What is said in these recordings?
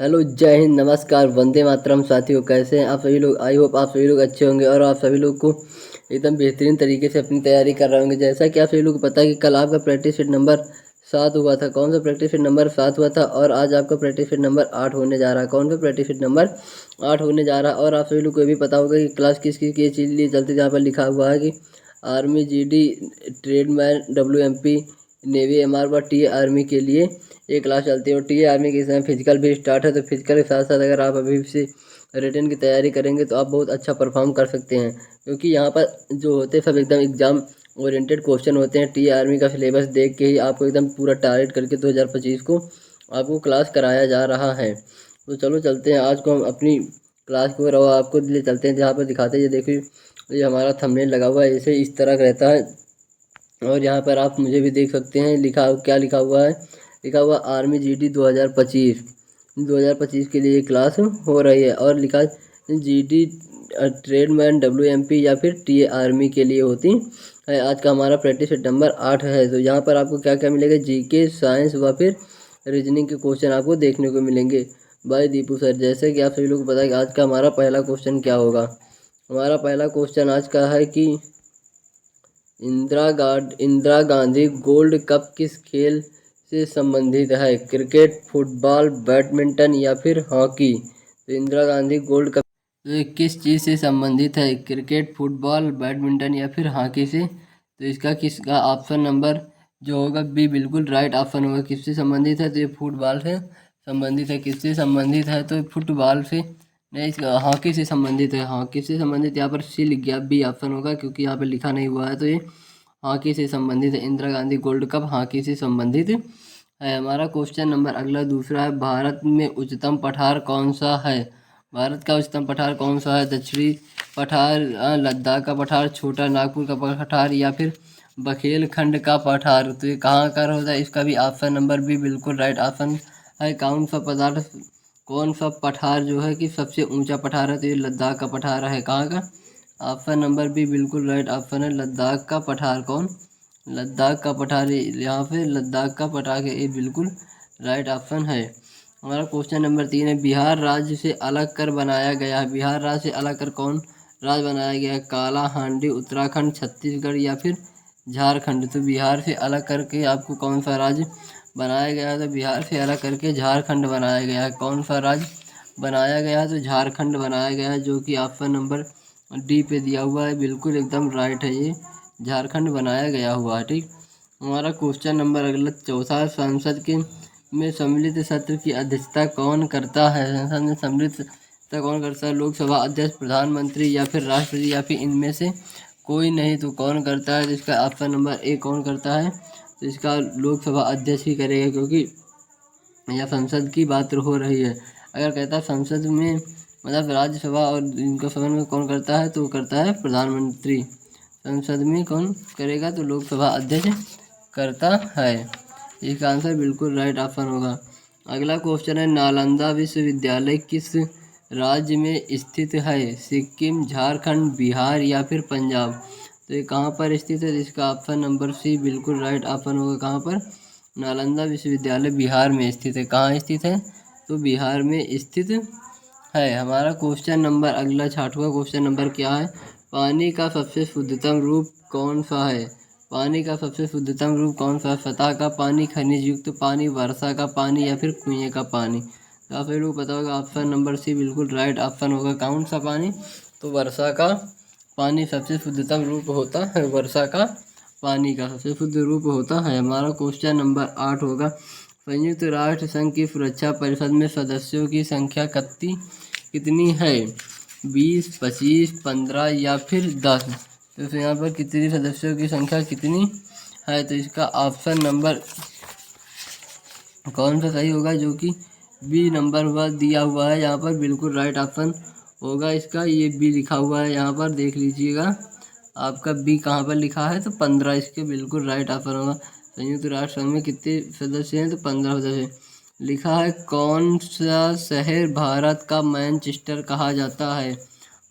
Hello, जय हिंद, नमस्कार, वंदे मातरम। साथियों, कैसे हैं आप सभी लोग? आई होप आप सभी लोग अच्छे होंगे और आप सभी लोग को एकदम बेहतरीन तरीके से अपनी तैयारी कर रहे होंगे। जैसा कि आप सभी लोग को पता है कि कल आपका प्रैक्टिस फिट नंबर 7 हुआ था। कौन सा प्रैक्टिस फिट नंबर 7 हुआ था? और आज आपका प्रैक्टिस फिट नंबर 8 होने जा रहा है। कौन सा प्रैक्टिस फिट नंबर 8 होने जा रहा है? और आप सभी लोग को ये भी पता होगा कि क्लास किस किस की चीज़ लिए चलते, जहाँ पर लिखा हुआ है कि army, GD, tradesman, WMP, navy, MR व टी आर्मी के लिए ये क्लास चलती है। और टी आर्मी के समय फिजिकल भी स्टार्ट है, तो फिजिकल के साथ साथ अगर आप अभी से रिटर्न की तैयारी करेंगे तो आप बहुत अच्छा परफॉर्म कर सकते हैं, क्योंकि यहाँ पर जो होते हैं सब एकदम एग्जाम ओरिएंटेड क्वेश्चन होते हैं। टी आर्मी का सिलेबस देख के ही आपको एकदम पूरा टारगेट करके 2025 को आपको क्लास कराया जा रहा है। तो चलो चलते हैं, आज को हम अपनी क्लास को और आपको ले चलते हैं जहाँ पर दिखाते हैं। ये देखिए, ये हमारा थंबनेल लगा हुआ है, ऐसे इस तरह रहता है। और यहाँ पर आप मुझे भी देख सकते हैं, क्या लिखा हुआ है? लिखा हुआ आर्मी जीडी 2025 के लिए ये क्लास हो रही है। और लिखा जीडी ट्रेडमैन, डब्ल्यूएमपी या फिर टी आर्मी के लिए होती है। आज का हमारा प्रैक्टिस नंबर 8 है। तो यहाँ पर आपको क्या क्या मिलेगा? जीके, साइंस व फिर रीजनिंग के क्वेश्चन आपको देखने को मिलेंगे बाय दीपू सर। जैसे कि आप सभी लोग को पता है कि आज का हमारा पहला क्वेश्चन क्या होगा। हमारा पहला क्वेश्चन आज का है कि इंदिरा गांधी गोल्ड कप किस खेल से संबंधित है? क्रिकेट, फुटबॉल, बैडमिंटन या फिर हॉकी? तो इंदिरा गांधी गोल्ड कप ये किस चीज़ से संबंधित है? क्रिकेट, फुटबॉल, बैडमिंटन या फिर हॉकी से? तो इसका किसका ऑप्शन नंबर जो होगा बी बिल्कुल राइट ऑप्शन होगा। किससे संबंधित है? तो ये फुटबॉल से संबंधित है। किससे संबंधित है? तो फुटबॉल से नहीं, इसका हॉकी से संबंधित है। हॉकी से संबंधित यहाँ पर सी लिख गया, बी ऑप्शन होगा, क्योंकि यहाँ पर लिखा नहीं हुआ है। तो ये हॉकी से संबंधित है। Indira Gandhi gold cup hockey से संबंधित है। हमारा क्वेश्चन नंबर अगला दूसरा है, भारत में उच्चतम पठार कौन सा है? भारत का उच्चतम पठार कौन सा है? दक्षिणी पठार, लद्दाख का पठार, छोटा नागपुर का पठार या फिर बघेलखंड का पठार? तो ये कहाँ का होता है? इसका भी ऑप्शन नंबर बी बिल्कुल राइट ऑप्शन है। कौन सा पठार जो है कि सबसे ऊंचा पठार है? तो ये लद्दाख का पठार है। कहाँ का? ऑप्शन नंबर बी बिल्कुल राइट ऑप्शन है, लद्दाख का पठार। कौन? लद्दाख का पठार। यहाँ पे लद्दाख का पठार है, ये बिल्कुल राइट ऑप्शन है। हमारा क्वेश्चन नंबर 3 है, बिहार राज्य से अलग कर बनाया गया है। बिहार राज्य से अलग कर कौन राज्य बनाया गया है? काला हांडी, उत्तराखंड, छत्तीसगढ़ या फिर झारखंड? तो बिहार से अलग करके आपको कौन सा राज्य बनाया गया है? तो बिहार से अलग करके झारखंड बनाया गया है। कौन सा राज्य बनाया गया है? तो झारखंड बनाया गया है, जो कि ऑप्शन नंबर डी पे दिया हुआ है। बिल्कुल एकदम राइट है, ये झारखंड बनाया गया हुआ है। ठीक, हमारा क्वेश्चन नंबर अगला चौथा, संसद के में सम्मिलित सत्र की अध्यक्षता कौन करता है? संसद में सम्मिलित सत्र कौन करता है? लोकसभा अध्यक्ष, प्रधानमंत्री या फिर राष्ट्रपति या फिर इनमें से कोई नहीं? तो कौन करता है? जिसका ऑप्शन नंबर ए कौन करता है? तो इसका लोकसभा अध्यक्ष ही करेगा, क्योंकि यह संसद की बात हो रही है। अगर कहता है संसद में मतलब राज्यसभा और इनका सदन में कौन करता है? तो वो करता है प्रधानमंत्री। संसद में कौन करेगा? तो लोकसभा अध्यक्ष करता है। इसका आंसर बिल्कुल राइट ऑप्शन होगा। अगला क्वेश्चन है, नालंदा विश्वविद्यालय किस राज्य में स्थित है? सिक्किम, झारखंड, बिहार या फिर पंजाब? तो ये कहाँ पर स्थित है? इसका ऑप्शन नंबर सी बिल्कुल राइट ऑप्शन होगा। कहाँ पर? नालंदा विश्वविद्यालय बिहार में स्थित है। कहाँ स्थित है? तो बिहार में स्थित है। हमारा क्वेश्चन नंबर अगला छठवां क्वेश्चन नंबर क्या है? पानी का सबसे शुद्धतम रूप कौन सा है? पानी का सबसे शुद्धतम रूप कौन सा है? सतह का पानी, खनिज युक्त पानी, वर्षा का पानी या फिर कुएं का पानी? तो आप लोग पता होगा, ऑप्शन नंबर सी बिल्कुल राइट ऑप्शन होगा। कौन सा पानी? तो वर्षा का पानी सबसे शुद्धतम रूप होता है। वर्षा का पानी का सबसे शुद्ध रूप होता है। हमारा क्वेश्चन नंबर 8 होगा, संयुक्त राष्ट्र संघ की सुरक्षा परिषद में सदस्यों की संख्या कितनी है? 20, 25, 15 या फिर 10? तो यहाँ पर कितनी सदस्यों की संख्या कितनी है? तो इसका ऑप्शन नंबर कौन सा सही होगा? जो कि बी नंबर हुआ दिया हुआ है यहाँ पर, बिल्कुल राइट ऑप्शन होगा इसका। ये बी लिखा हुआ है यहाँ पर, देख लीजिएगा आपका बी कहाँ पर लिखा है। तो 15 इसके बिल्कुल राइट ऑप्शन होगा। संयुक्त राष्ट्र संघ में कितने सदस्य हैं? तो 15 सदस्य। लिखा है, कौन सा शहर भारत का मैनचेस्टर कहा जाता है?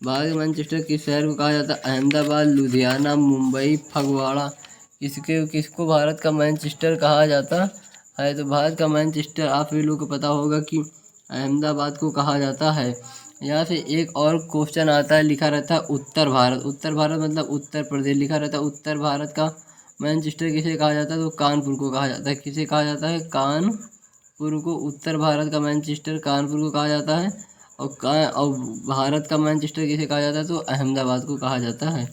भारत का मैनचेस्टर किस शहर को कहा जाता है? अहमदाबाद, लुधियाना, मुंबई, फगवाड़ा? किसको भारत का मैनचेस्टर कहा जाता है? तो भारत का मैनचेस्टर आप सभी लोग को पता होगा कि अहमदाबाद को कहा जाता है। यहाँ से एक और क्वेश्चन आता है, लिखा रहता है उत्तर भारत। उत्तर भारत मतलब उत्तर प्रदेश लिखा रहता है। उत्तर भारत का मैनचेस्टर किसे कहा जाता है? तो कानपुर को कहा जाता है। किसे कहा जाता है? कानपुर को। उत्तर भारत का मैनचेस्टर कानपुर को कहा जाता है। और भारत का मैनचेस्टर किसे कहा जाता है? तो अहमदाबाद को कहा जाता है।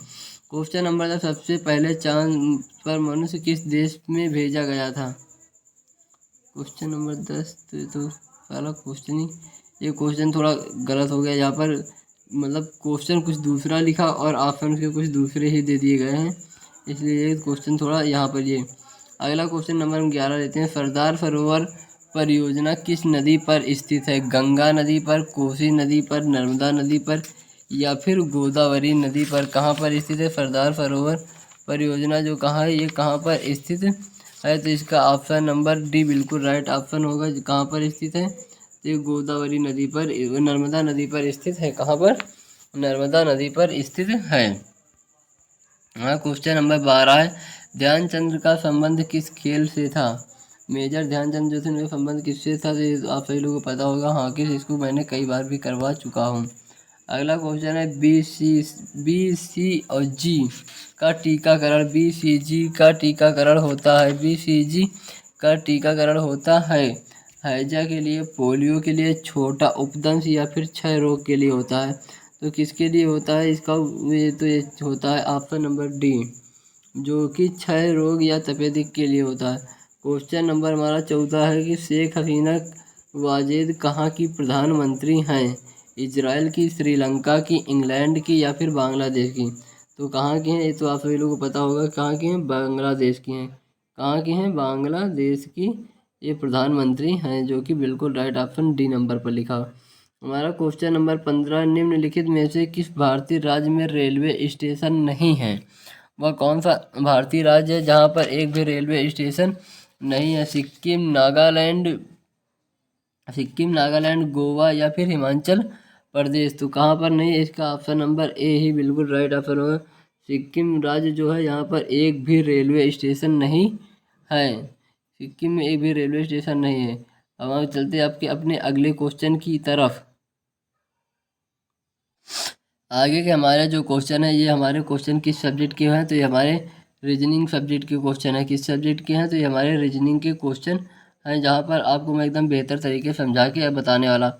क्वेश्चन नंबर 10, सबसे पहले चांद पर मनुष्य किस देश में भेजा गया था? क्वेश्चन नंबर 10 तो पहला क्वेश्चन ही, ये क्वेश्चन थोड़ा गलत हो गया। यहाँ पर मतलब क्वेश्चन कुछ दूसरा लिखा और ऑप्शन के कुछ दूसरे ही दे दिए गए हैं, इसलिए ये क्वेश्चन थोड़ा यहाँ पर ये। अगला क्वेश्चन नंबर हम 11 लेते हैं। सरदार सरोवर परियोजना किस नदी पर स्थित है? गंगा नदी पर, कोसी नदी पर, नर्मदा नदी पर या फिर गोदावरी नदी पर? कहाँ पर स्थित है सरदार सरोवर परियोजना? जो कहाँ है, ये कहाँ पर स्थित है? तो इसका ऑप्शन नंबर डी बिल्कुल राइट ऑप्शन होगा। कहाँ पर स्थित है? तो ये गोदावरी नदी पर, नर्मदा नदी पर स्थित है। कहाँ पर? नर्मदा नदी पर स्थित है। हाँ, क्वेश्चन नंबर 12 है। ध्यानचंद्र का संबंध किस खेल से था? मेजर ध्यानचंद जो थे उनका संबंध किससे था? तो ये आप सभी लोगों को पता होगा। हाँ, किस इसको मैंने कई बार भी करवा चुका हूँ। अगला क्वेश्चन है, बी सी और जी का टीकाकरण, BCG का टीकाकरण होता है। BCG का टीकाकरण होता है हैजा के लिए, पोलियो के लिए, छोटा उपदंश या फिर क्षय रोग के लिए होता है। तो किसके लिए होता है इसका? ये होता है ऑप्शन नंबर डी, जो कि क्षय रोग या तपेदिक के लिए होता है। क्वेश्चन नंबर हमारा 14 है कि शेख हसीना वाजेद कहाँ की प्रधानमंत्री हैं? इजराइल की, श्रीलंका की, इंग्लैंड की या फिर बांग्लादेश की? तो कहाँ की हैं? ये तो आप सभी लोगों को पता होगा कहाँ की हैं, बांग्लादेश की हैं। कहाँ की हैं? बांग्लादेश की ये प्रधानमंत्री हैं, जो कि बिल्कुल राइट ऑप्शन डी नंबर पर लिखा। हमारा क्वेश्चन नंबर 15, निम्नलिखित में से किस भारतीय राज्य में रेलवे स्टेशन नहीं है? वह कौन सा भारतीय राज्य है जहाँ पर एक भी रेलवे स्टेशन नहीं है? सिक्किम, नागालैंड, गोवा या फिर हिमाचल प्रदेश? तो कहाँ पर नहीं है? इसका ऑप्शन नंबर ए ही बिल्कुल राइट ऑप्शन होगा। सिक्किम राज्य जो है, यहाँ पर एक भी रेलवे स्टेशन नहीं है। सिक्किम में एक भी रेलवे स्टेशन नहीं है। अब हम चलते हैं आपके अपने अगले क्वेश्चन की तरफ। आगे के हमारे जो क्वेश्चन है, ये हमारे क्वेश्चन किस सब्जेक्ट के हैं? तो ये हमारे रीजनिंग सब्जेक्ट के क्वेश्चन है। किस सब्जेक्ट के हैं? तो ये हमारे रीजनिंग के क्वेश्चन हैं, जहाँ पर आपको मैं एकदम बेहतर तरीके से समझा के बताने वाला।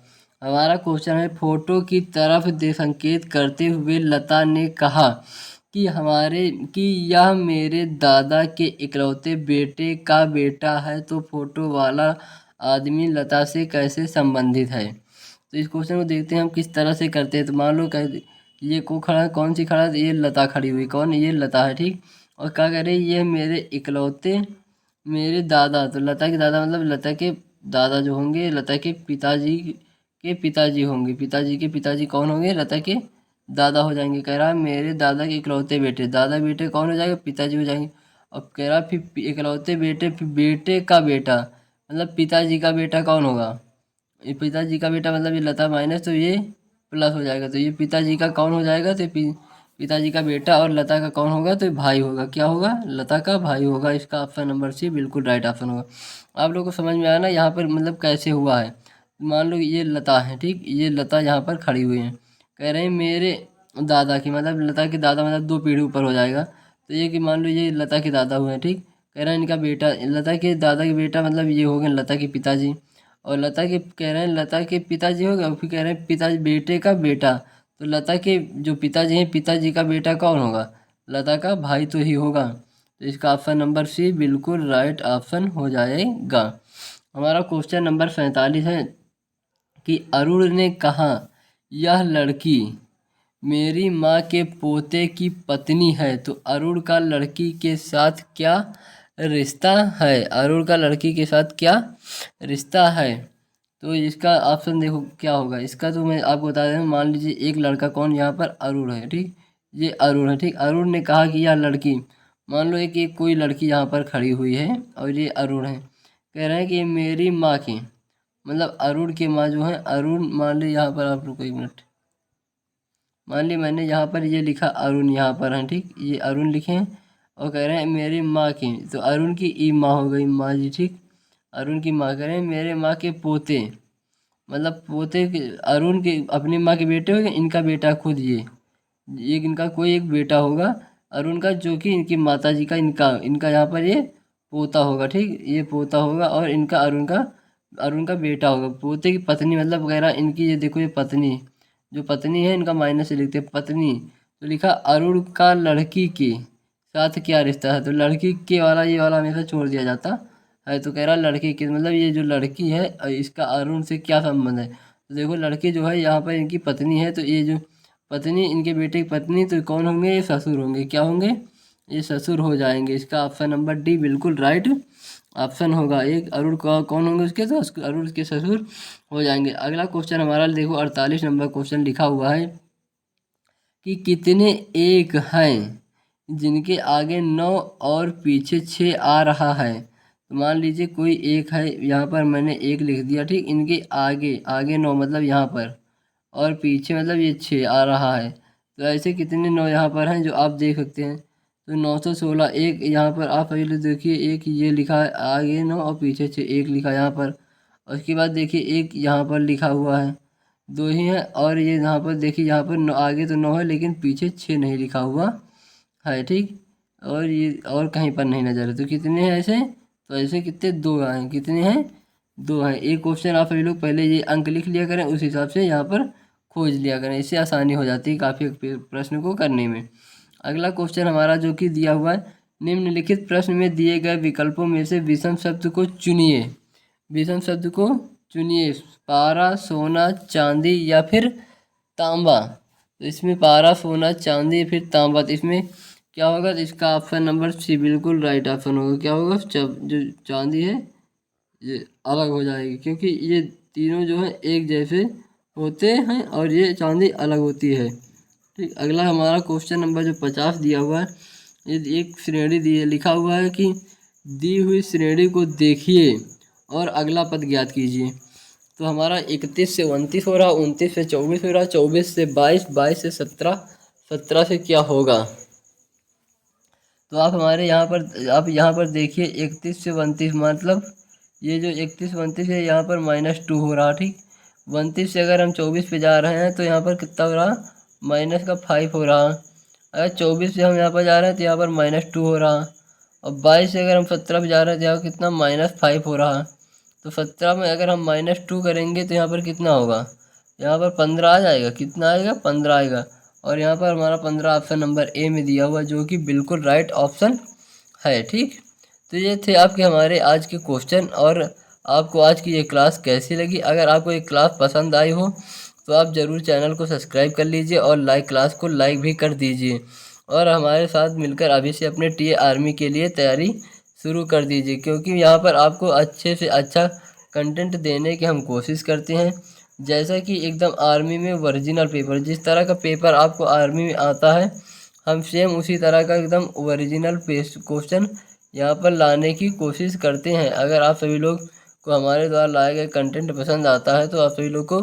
हमारा क्वेश्चन है, फोटो की तरफ संकेत करते हुए लता ने कहा कि यह मेरे दादा के इकलौते बेटे का बेटा है। तो फोटो वाला आदमी लता से कैसे संबंधित है? तो इस क्वेश्चन को देखते हैं हम किस तरह से करते हैं। तो मान लो ये को खड़ा है, कौन सी खड़ा है? ये लता खड़ी हुई। कौन? ये लता है, ठीक। और क्या कह रहे हैं? ये मेरे इकलौते मेरे दादा, तो लता के दादा मतलब लता के दादा जो होंगे, लता के पिताजी होंगे। पिताजी के पिताजी कौन होंगे? लता के दादा हो जाएंगे। कह रहा है मेरे दादा के इकलौते बेटे, दादा बेटे कौन हो जाएगा? पिताजी हो जाएंगे। अब कह रहा फिर इकलौते बेटे, फिर बेटे का बेटा मतलब पिताजी का बेटा कौन होगा? ये पिताजी का बेटा मतलब ये लता माइनस, तो ये प्लस हो जाएगा। तो ये पिताजी का कौन हो जाएगा? तो पिताजी का बेटा, और लता का कौन होगा? तो भाई होगा। क्या होगा? लता का भाई होगा। इसका ऑप्शन नंबर सी बिल्कुल राइट ऑप्शन होगा। आप लोग को समझ में आया ना यहाँ पर मतलब कैसे हुआ है? मान लो ये लता है, ठीक। ये लता यहाँ पर खड़ी हुई है। कह रहे हैं मेरे दादा की, मतलब लता के दादा मतलब 2 पीढ़ी ऊपर हो जाएगा। तो ये कि मान लो ये लता के दादा हुए हैं, ठीक। कह रहे हैं इनका बेटा, लता के दादा के बेटा मतलब ये हो गए लता के पिताजी। और लता के कह रहे हैं लता के पिताजी हो गए, फिर कह रहे हैं पिताजी बेटे का बेटा। तो लता के जो पिताजी हैं, पिताजी का बेटा कौन होगा? लता का भाई तो ही होगा। तो इसका ऑप्शन नंबर सी बिल्कुल राइट ऑप्शन हो जाएगा। हमारा क्वेश्चन नंबर 47 है कि अरुण ने कहा यह लड़की मेरी माँ के पोते की पत्नी है। तो अरुण का लड़की के साथ क्या रिश्ता है? अरुण का लड़की के साथ क्या रिश्ता है? तो इसका ऑप्शन देखो क्या होगा इसका। तो मैं आपको बता दें, मान लीजिए एक लड़का, कौन यहाँ पर? अरुण है, ठीक। ये अरुण है, ठीक। अरुण ने कहा कि यह लड़की, मान लो एक कोई लड़की यहाँ पर खड़ी हुई है और ये अरुण है। कह रहे हैं कि मेरी माँ की, मतलब अरुण की माँ जो है, अरुण मान ली यहाँ पर, आप रुको 1 मिनट। मान ली मैंने यहाँ पर ये लिखा अरुण यहाँ पर है, ठीक। ये अरुण लिखे हैं और कह रहे हैं मेरी माँ की, तो अरुण की ई माँ हो गई, माँ जी, ठीक। अरुण की माँ कह रहे हैं मेरे माँ के पोते, मतलब पोते के अरुण के अपनी माँ के बेटे हो गए, इनका बेटा खुद ये एक इनका कोई एक बेटा होगा अरुण का, जो कि इनकी माता जी का इनका इनका यहाँ पर ये पोता होगा, ठीक, ये पोता होगा और इनका अरुण का बेटा होगा। पोते की पत्नी मतलब वगैरह इनकी, ये देखो ये पत्नी, जो पत्नी है इनका माइनस से लिखते हैं पत्नी, तो लिखा अरुण का लड़की के साथ क्या रिश्ता है, तो लड़की के वाला ये वाला हमेशा छोड़ दिया जाता है, तो कह रहा लड़की के मतलब ये जो लड़की है इसका अरुण से क्या संबंध है। तो देखो लड़की जो है यहाँ पर इनकी पत्नी है, तो ये जो पत्नी इनके बेटे की पत्नी, तो कौन होंगे, ये ससुर होंगे, क्या होंगे, ये ससुर हो जाएंगे। इसका ऑप्शन नंबर डी बिल्कुल राइट ऑप्शन होगा। एक अरुण का कौन होंगे उसके, तो अरुण के ससुर हो जाएंगे। अगला क्वेश्चन हमारा देखो 48 नंबर क्वेश्चन लिखा हुआ है कि कितने एक हैं जिनके आगे 9 और पीछे 6 आ रहा है। तो मान लीजिए कोई एक है, यहाँ पर मैंने एक लिख दिया, ठीक, इनके आगे आगे 9 मतलब यहाँ पर, और पीछे मतलब ये 6 आ रहा है। तो ऐसे कितने 9 यहाँ पर हैं जो आप देख सकते हैं। तो 916 एक यहाँ पर आप पहले देखिए, एक ये लिखा है आगे 9 और पीछे 6, एक लिखा है यहाँ पर। और उसके बाद देखिए एक यहाँ पर लिखा हुआ है, दो ही है। और ये यहाँ पर देखिए, यहाँ पर आगे तो 9 है लेकिन पीछे 6 नहीं लिखा हुआ है, ठीक, और ये और कहीं पर नहीं नजर है। तो कितने हैं ऐसे, तो ऐसे कितने, दो हैं, कितने हैं, दो हैं। एक क्वेश्चन आप सभी लोग पहले ये अंक लिख लिया करें, उस हिसाब से यहाँ पर खोज लिया करें, इससे आसानी हो जाती है काफ़ी प्रश्न को करने में। अगला क्वेश्चन हमारा जो कि दिया हुआ है, निम्नलिखित प्रश्न में दिए गए विकल्पों में से विषम शब्द को चुनिए। विषम शब्द को चुनिए, पारा, सोना, चांदी या फिर तांबा। तो इसमें पारा, सोना, चांदी फिर तांबा, तो इसमें क्या होगा, तो इसका ऑप्शन नंबर सी बिल्कुल राइट ऑप्शन होगा। क्या होगा, जो चांदी है ये अलग हो जाएगी, क्योंकि ये तीनों जो है एक जैसे होते हैं और ये चांदी अलग होती है, ठीक। अगला हमारा क्वेश्चन नंबर जो 50 दिया हुआ है, ये एक श्रेणी दी है, लिखा हुआ है कि दी हुई श्रेणी को देखिए और अगला पद ज्ञात कीजिए। तो हमारा 31 से 29 हो रहा, 29 से 24 हो रहा, 24 से 22, 22 से 17, 17 से क्या होगा। तो आप हमारे यहाँ पर आप यहाँ पर देखिए 31 से 29 मतलब ये जो 31 29 है यहाँ पर -2 हो रहा, ठीक। 29 से अगर हम 24 पे जा रहे हैं तो यहाँ पर कितना हो रहा, -5 हो रहा। अगर 24 से हम यहाँ पर जा रहे हैं तो यहाँ पर -2 हो रहा। और 22 से अगर हम 17 पे जा रहे हैं तो यहाँ कितना -5 हो रहा। तो 17 में अगर हम -2 करेंगे तो यहाँ पर कितना होगा, यहाँ पर 15 आ जाएगा, कितना आएगा, 15 आएगा। और यहाँ पर हमारा 15 ऑप्शन नंबर ए में दिया हुआ, जो कि बिल्कुल राइट ऑप्शन है, ठीक। तो ये थे आपके हमारे आज के क्वेश्चन। और आपको आज की ये क्लास कैसी लगी, अगर आपको ये क्लास पसंद आई हो तो आप ज़रूर चैनल को सब्सक्राइब कर लीजिए और क्लास को लाइक भी कर दीजिए। और हमारे साथ मिलकर अभी से अपने टीए आर्मी के लिए तैयारी शुरू कर दीजिए, क्योंकि यहाँ पर आपको अच्छे से अच्छा कंटेंट देने की हम कोशिश करते हैं। जैसा कि एकदम आर्मी में ओरिजिनल पेपर, जिस तरह का पेपर आपको आर्मी में आता है, हम सेम उसी तरह का एकदम ओरिजिनल क्वेश्चन यहाँ पर लाने की कोशिश करते हैं। अगर आप सभी लोग को हमारे द्वारा लाए गए कंटेंट पसंद आता है तो आप सभी लोग को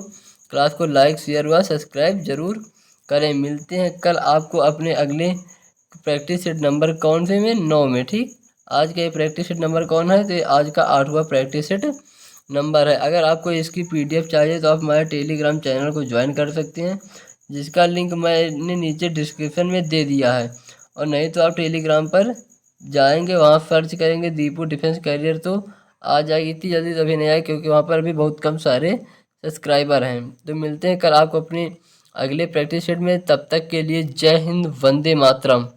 क्लास को लाइक, शेयर व सब्सक्राइब जरूर करें। मिलते हैं कल आपको अपने अगले प्रैक्टिस सेट नंबर कौन से में, 9 में, ठीक। आज का ये प्रैक्टिस सेट नंबर कौन है, तो ये आज का 8वां प्रैक्टिस सेट नंबर है। अगर आपको इसकी PDF चाहिए तो आप हमारे टेलीग्राम चैनल को ज्वाइन कर सकते हैं, जिसका लिंक मैंने नीचे डिस्क्रिप्शन में दे दिया है। और नहीं तो आप टेलीग्राम पर जाएंगे, वहाँ सर्च करेंगे दीपू डिफेंस कैरियर, तो आ जाएगी। इतनी जल्दी तभी नहीं आए क्योंकि वहाँ पर भी बहुत कम सारे सब्सक्राइबर हैं। तो मिलते हैं कल आपको अपनी अगले प्रैक्टिस सेट में, तब तक के लिए जय हिंद, वंदे मातरम।